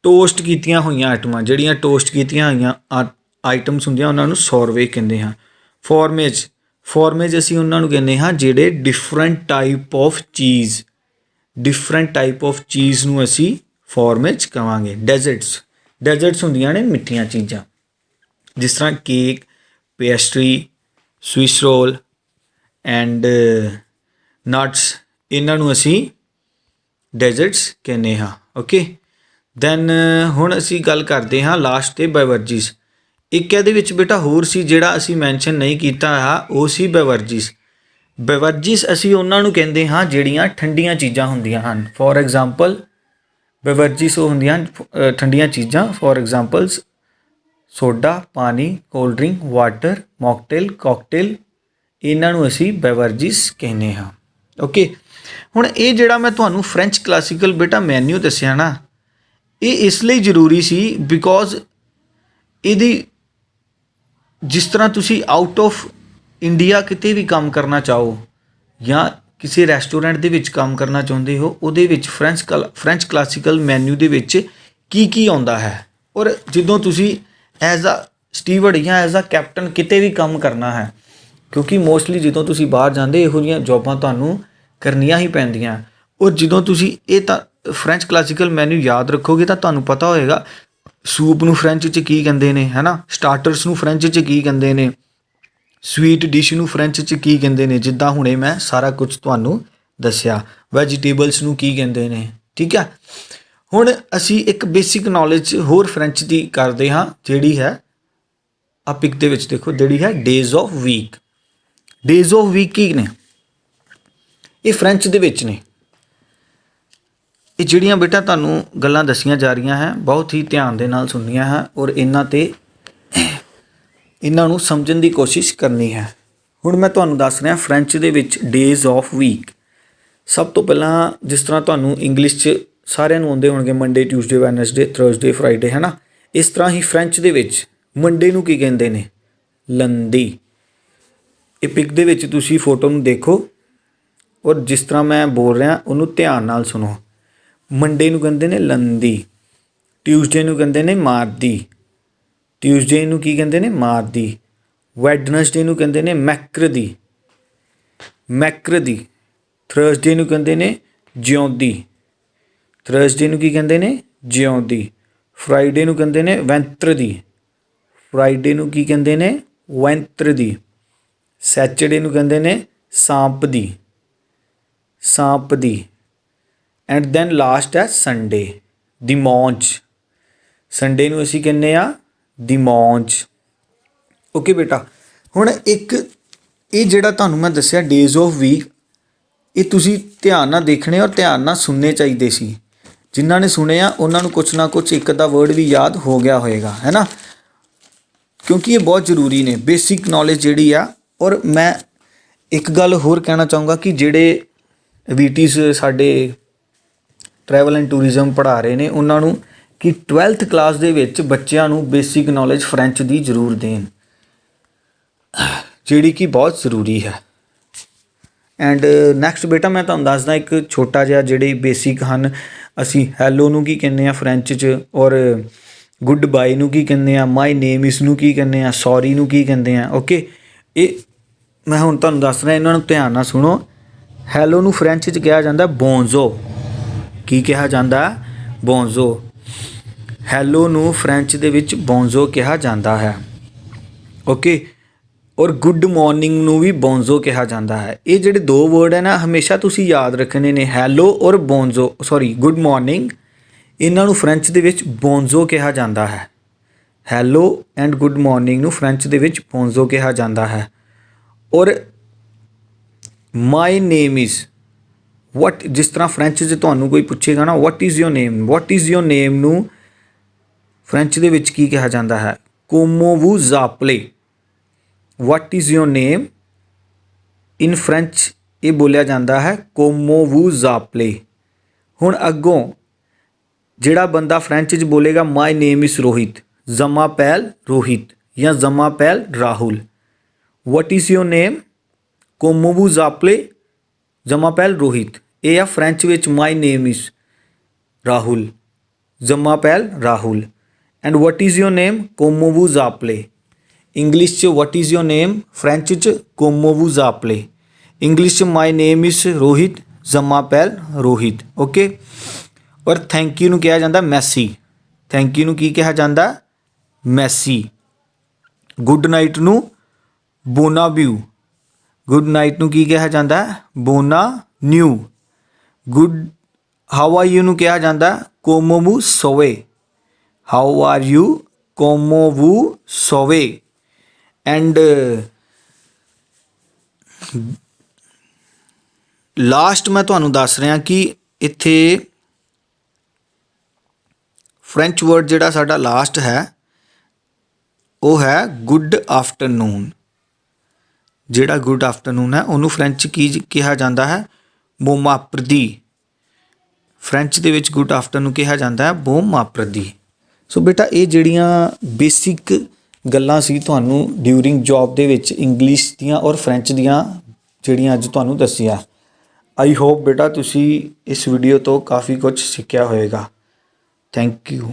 टोस्ट कीतियां होईयां आइटमां, जिहड़ियां टोस्ट कीतियां होईयां आइटम्स हुंदियां उन्हां नूं सर्वे कहंदे हां। फॉर्मेज, फॉर्मेज असी उन्हां नूं कहंदे हां जिहड़े डिफरेंट टाइप ऑफ चीज़, डिफरेंट टाइप ऑफ चीज़ नूं असी फॉर्मेज कहांगे। डेजर्ट्स, डेजर्ट्स हुंदियां ने मिठियां चीज़ां जिस तरह cake, pastry, Swiss roll and nuts, इन्हां नूं असी डेजर्ट्स कहने हाँ। ओके, दैन हुण असी गल करते हाँ लास्ट ते बेवरेजिस। एक इहदे विच बेटा होर सी जिहड़ा असी मैंशन नहीं कीता हा, वो सी बेवरेजिस। बेवरेजिस असी उन्हां नूं कहंदे हाँ जिहड़ियां ठंडियां चीज़ां हुंदियां हन। फॉर एग्जाम्पल बेवरेजिस वो हुंदियां ठंडियां चीज़ां, फॉर एग्जाम्पल्स सोडा, पानी, cold drink, water, mocktail, cocktail, इन्हां नूं असी बेवरेजिस कहने हाँ। ओके, हुण ये जिहड़ा मैं तुहानूं फ्रेंच क्लासिकल बेटा मैन्यू दस्सिया ना, ये इसलिए जरूरी सी बिकॉज इहदी जिस तरह तुसी आउट ऑफ इंडिया किते भी काम करना चाहो या किसी रेस्टोरेंट दे विच काम करना चाहुंदे हो, उहदे विच फ्रेंच क्लासिकल मैन्यू दे विच की आउंदा है। और जदों तुसी एज अ स्टीवर्ड या एज अ कैप्टन किते भी काम करना है, क्योंकि मोस्टली जदों तुसी बाहर जांदे इहो जिहियां जॉबां तुहानूं करनियां ही पैंदियां। और जदों तुसी ये फ्रेंच क्लासिकल मैन्यू याद रखोगे तो तुहानूं पता होएगा सूप नूं फ्रेंच च की कहंदे ने, है ना, स्टार्टर्स नूं फ्रेंच च की कहंदे ने, स्वीट डिश नूं फ्रेंच च की कहंदे ने, जिद्दां हुणे मैं सारा कुछ तुहानूं दस्सिया। वैजीटेबल्स नूं की कहंदे ने, ठीक है। हुण असी एक बेसिक नॉलेज होर फ्रेंच दी करदे हां, जिहड़ी है आ पिक दे विच देखो, जिहड़ी है days of week. Days of week की ने, ये फ्रेंच दे विच ने। ये ਜਿਹੜੀਆਂ बेटा ਤੁਹਾਨੂੰ ਗੱਲਾਂ दसियां जा रही हैं बहुत ही ध्यान ਦੇ ਨਾਲ ਸੁਣਨੀਆਂ ਹੈ और ਇਹਨਾਂ ਨੂੰ ਸਮਝਣ ਦੀ ਕੋਸ਼ਿਸ਼ ਕਰਨੀ ਹੈ। ਹੁਣ ਮੈਂ ਤੁਹਾਨੂੰ ਦੱਸ ਰਿਹਾ ਫ੍ਰੈਂਚ ਦੇ ਵਿੱਚ ਡੇਜ਼ ਆਫ ਵੀਕ। ਸਭ ਤੋਂ ਪਹਿਲਾਂ ਜਿਸ ਤਰ੍ਹਾਂ ਤੁਹਾਨੂੰ ਇੰਗਲਿਸ਼ 'ਚ ਸਾਰਿਆਂ ਨੂੰ ਆਉਂਦੇ ਹੋਣਗੇ Monday, Tuesday, Wednesday, Thursday, Friday, ਹੈ ਨਾ, ਇਸ ਤਰ੍ਹਾਂ ਹੀ ਫ੍ਰੈਂਚ ਦੇ ਵਿੱਚ ਮੰਡੇ ਨੂੰ ਕੀ ਕਹਿੰਦੇ ਨੇ? ਲੰਦੀ। ਇਹ ਪਿਕ ਦੇ ਵਿੱਚ ਤੁਸੀਂ ਫੋਟੋ ਨੂੰ ਦੇਖੋ ਔਰ ਜਿਸ ਤਰ੍ਹਾਂ ਮੈਂ ਬੋਲ ਰਿਹਾ ਉਹਨੂੰ ਧਿਆਨ ਨਾਲ ਸੁਣੋ। ਮੰਡੇ ਨੂੰ ਕਹਿੰਦੇ ਨੇ ਲੰਦੀ, ਟਿਊਜ਼ਡੇ ਨੂੰ ਕਹਿੰਦੇ ਨੇ ਮਾਰਦੀ, ਟਿਊਜ਼ਡੇ ਨੂੰ ਕੀ ਕਹਿੰਦੇ ਨੇ? ਮਾਰਦੀ। ਵੈਡਨਸਡੇ ਨੂੰ ਕਹਿੰਦੇ ਨੇ ਮੈਕਰਦੀ, ਮੈਕਰਦੀ। ਥਰਸਡੇ ਨੂੰ ਕਹਿੰਦੇ ਨੇ ਜਿਉਂਦੀ, ਥਰਸਡੇ ਨੂੰ ਕੀ ਕਹਿੰਦੇ ਨੇ? ਜਿਉਂਦੀ। ਫਰਾਈਡੇ ਨੂੰ ਕਹਿੰਦੇ ਨੇ ਵੈਂਤਰਦੀ, ਫਰਾਈਡੇ ਨੂੰ ਕੀ ਕਹਿੰਦੇ ਨੇ? ਵੈਂਤਰਦੀ। ਸੈਚਰਡੇ ਨੂੰ ਕਹਿੰਦੇ ਨੇ ਸਾਂਪ ਦੀ, ਸਾਂਪ ਦੀ। ਐਂਡ ਦੈਨ ਲਾਸਟ ਹੈ ਸੰਡੇ, ਦਿਮਾਂਚ। ਸੰਡੇ ਨੂੰ ਅਸੀਂ ਕਹਿੰਦੇ ਆ ਦਿਮਾਂਚ। ਓਕੇ ਬੇਟਾ, ਹੁਣ ਇੱਕ ਇਹ ਜਿਹੜਾ ਤੁਹਾਨੂੰ ਮੈਂ ਦੱਸਿਆ ਡੇਜ਼ ਆਫ ਵੀਕ, ਇਹ ਤੁਸੀਂ ਧਿਆਨ ਨਾਲ ਦੇਖਣੇ ਔਰ ਧਿਆਨ ਨਾਲ ਸੁਣਨੇ ਚਾਹੀਦੇ ਸੀ। ਜਿਨ੍ਹਾਂ ਨੇ ਸੁਣੇ ਆ ਉਹਨਾਂ ਨੂੰ ਕੁਛ ਨਾ ਕੁਛ ਇੱਕ ਅੱਧਾ ਵਰਡ ਵੀ ਯਾਦ ਹੋ ਗਿਆ ਹੋਏਗਾ, ਹੈ ਨਾ, ਕਿਉਂਕਿ ਇਹ ਬਹੁਤ ਜ਼ਰੂਰੀ ਨੇ ਬੇਸਿਕ ਨੌਲੇਜ ਜਿਹੜੀ ਆ। ਔਰ ਮੈਂ ਇੱਕ ਗੱਲ ਹੋਰ ਕਹਿਣਾ ਚਾਹੂੰਗਾ ਕਿ ਜਿਹੜੇ ਵੀਟੀਜ਼ ਸਾਡੇ ਟਰੈਵਲ ਐਂਡ ਟੂਰਿਜ਼ਮ ਪੜ੍ਹਾ ਰਹੇ ਨੇ ਉਹਨਾਂ ਨੂੰ ਕਿ 12th ਕਲਾਸ ਦੇ ਵਿੱਚ ਬੱਚਿਆਂ ਨੂੰ ਬੇਸਿਕ ਨੌਲੇਜ ਫਰੈਂਚ ਦੀ ਜ਼ਰੂਰ ਦੇਣ, ਜਿਹੜੀ ਕਿ ਬਹੁਤ ਜ਼ਰੂਰੀ ਹੈ। ਐਂਡ ਨੈਕਸਟ ਬੇਟਾ ਮੈਂ ਤੁਹਾਨੂੰ ਦੱਸਦਾ ਇੱਕ ਛੋਟਾ ਜਿਹਾ ਜਿਹੜੇ ਬੇਸਿਕ ਹਨ। ਅਸੀਂ ਹੈਲੋ ਨੂੰ ਕੀ ਕਹਿੰਦੇ ਆ ਫਰੈਂਚ 'ਚ, ਔਰ ਗੁੱਡ ਬਾਏ ਨੂੰ ਕੀ ਕਹਿੰਦੇ ਆ, ਮਾਈ ਨੇਮ ਇਸ ਨੂੰ ਕੀ ਕਹਿੰਦੇ ਆ, ਸੌਰੀ ਨੂੰ ਕੀ ਕਹਿੰਦੇ ਆ। ਓਕੇ, ਇਹ ਮੈਂ ਹੁਣ ਤੁਹਾਨੂੰ ਦੱਸ ਰਿਹਾ, ਇਹਨਾਂ ਨੂੰ ਧਿਆਨ ਨਾਲ ਸੁਣੋ। ਹੈਲੋ ਨੂੰ ਫਰੈਂਚ 'ਚ ਕਿਹਾ ਜਾਂਦਾ ਬੋਨਜ਼ੋ। ਕੀ ਕਿਹਾ ਜਾਂਦਾ? ਬੋਨਜ਼ੋ। ਹੈਲੋ ਨੂੰ ਫਰੈਂਚ ਦੇ ਵਿੱਚ ਬੋਨਜ਼ੋ ਕਿਹਾ ਜਾਂਦਾ ਹੈ। ਓਕੇ, ਔਰ ਗੁੱਡ ਮੋਰਨਿੰਗ ਨੂੰ ਵੀ ਬੋਨਜ਼ੋ ਕਿਹਾ ਜਾਂਦਾ ਹੈ। ਇਹ ਜਿਹੜੇ ਦੋ ਵਰਡ ਹੈ ਨਾ ਹਮੇਸ਼ਾ ਤੁਸੀਂ ਯਾਦ ਰੱਖਣੇ ਨੇ, ਹੈਲੋ ਔਰ ਬੋਨਜ਼ੋ, ਸੌਰੀ ਗੁੱਡ ਮੋਰਨਿੰਗ, ਇਹਨਾਂ ਨੂੰ ਫਰੈਂਚ ਦੇ ਵਿੱਚ ਬੋਨਜ਼ੋ ਕਿਹਾ ਜਾਂਦਾ ਹੈ। ਹੈਲੋ ਐਂਡ ਗੁੱਡ ਮੋਰਨਿੰਗ ਨੂੰ ਫਰੈਂਚ ਦੇ ਵਿੱਚ ਬੋਨਜ਼ੋ ਕਿਹਾ ਜਾਂਦਾ ਹੈ। ਔਰ ਮਾਈ ਨੇਮ ਇਜ਼ ਵਟ, ਜਿਸ ਤਰ੍ਹਾਂ ਫਰੈਂਚ 'ਚ ਤੁਹਾਨੂੰ ਕੋਈ ਪੁੱਛੇਗਾ ਨਾ ਵਟ is your name, what is your ਨੇਮ ਨੂੰ ਫਰੈਂਚ ਦੇ ਵਿੱਚ ਕੀ ਕਿਹਾ ਜਾਂਦਾ ਹੈ? ਕੋਮੋ ਵੂ ਜ਼ਾਪਲੇ। ਵਟ is your name in French ਇਹ ਬੋਲਿਆ ਜਾਂਦਾ ਹੈ ਕੋਮੋ ਵੂ ਜ਼ਾਪਲੇ। ਹੁਣ ਅੱਗੋਂ ਜਿਹੜਾ ਬੰਦਾ ਫਰੈਂਚ 'ਚ ਬੋਲੇਗਾ ਮਾਈ ਨੇਮ ਇਜ਼ ਰੋਹਿਤ, ਜ਼ਮਾ ਪਹਿਲ ਰੋਹਿਤ ਜਾਂ ਜ਼ਮਾ ਪਹਿਲ ਰਾਹੁਲ। ਵਟ ਇਜ਼ ਯੋਰ ਨੇਮ ਕੋਮੋ ਵੂ ਜ਼ਾਪਲੇ, ਜ਼ਮਾ ਪਹਿਲ ਰੋਹਿਤ। ਇਹ ਆ ਫਰੈਂਚ ਵਿੱਚ ਮਾਈ ਨੇਮ ਇਜ਼ ਰਾਹੁਲ, ਜ਼ਮਾ ਪਹਿਲ Rahul. And what is your name ਕੋਮੋ ਵੂ ਜ਼ਾਪਲੇ। ਇੰਗਲਿਸ਼ 'ਚ what is your name, French 'ਚ ਕੋਮੋ ਵੂ ਜ਼ਾਪਲੇ। ਇੰਗਲਿਸ਼ 'ਚ ਮਾਈ ਨੇਮ ਇਜ਼ ਰੋਹਿਤ, ਜ਼ਮਾ ਪਹਿਲ ਰੋਹਿਤ। ਓਕੇ, ਔਰ ਥੈਂਕ ਯੂ ਨੂੰ ਕਿਹਾ ਜਾਂਦਾ ਮੈਸੀ। ਥੈਂਕ ਯੂ ਨੂੰ ਕੀ ਕਿਹਾ ਜਾਂਦਾ? ਮੈਸੀ। ਗੁੱਡ ਨਾਈਟ ਨੂੰ ਬੋਨਾ ਵਿਊ। ਗੁੱਡ ਨਾਈਟ ਨੂੰ ਕੀ ਕਿਹਾ ਜਾਂਦਾ? ਬੋਨਾ ਨਿਊ। ਗੁੱਡ ਹਾਊ ਆਰ ਯੂ ਨੂੰ ਕਿਹਾ ਜਾਂਦਾ ਕੋਮੋ ਵੂ ਸੋਵੇ। ਹਾਊ ਆਰ ਯੂ, ਕੋਮੋ ਵੂ ਸੋਵੇ। ਐਂਡ ਲਾਸਟ ਮੈਂ ਤੁਹਾਨੂੰ ਦੱਸ ਰਿਹਾ ਕਿ ਇੱਥੇ ਫਰੈਂਚ ਵਰਡ ਜਿਹੜਾ ਸਾਡਾ ਲਾਸਟ ਹੈ ਉਹ ਹੈ ਗੁੱਡ ਆਫਟਰਨੂਨ। ਜਿਹੜਾ ਗੁੱਡ ਆਫਟਰਨੂਨ ਹੈ ਉਹਨੂੰ ਫਰੈਂਚ ਕੀ ਕਿਹਾ ਜਾਂਦਾ ਹੈ? ਬੋਨ ਮਾਪਰਦੀ। ਫਰੈਂਚ ਦੇ ਵਿੱਚ ਗੁੱਡ ਆਫਟਰਨੂਨ ਕਿਹਾ ਜਾਂਦਾ ਹੈ ਬੋਨ ਮਾਪਰਦੀ। ਸੋ ਬੇਟਾ ਇਹ ਜਿਹੜੀਆਂ ਬੇਸਿਕ ਗੱਲਾਂ ਸੀ ਤੁਹਾਨੂੰ ਡਿਊਰਿੰਗ ਜੌਬ ਦੇ ਵਿੱਚ ਇੰਗਲਿਸ਼ ਦੀਆਂ ਔਰ ਫਰੈਂਚ ਦੀਆਂ ਜਿਹੜੀਆਂ ਅੱਜ ਤੁਹਾਨੂੰ ਦੱਸੀਆਂ। ਆਈ ਹੋਪ ਬੇਟਾ ਤੁਸੀਂ ਇਸ ਵੀਡੀਓ ਤੋਂ ਕਾਫੀ ਕੁਝ ਸਿੱਖਿਆ ਹੋਵੇਗਾ। Thank you.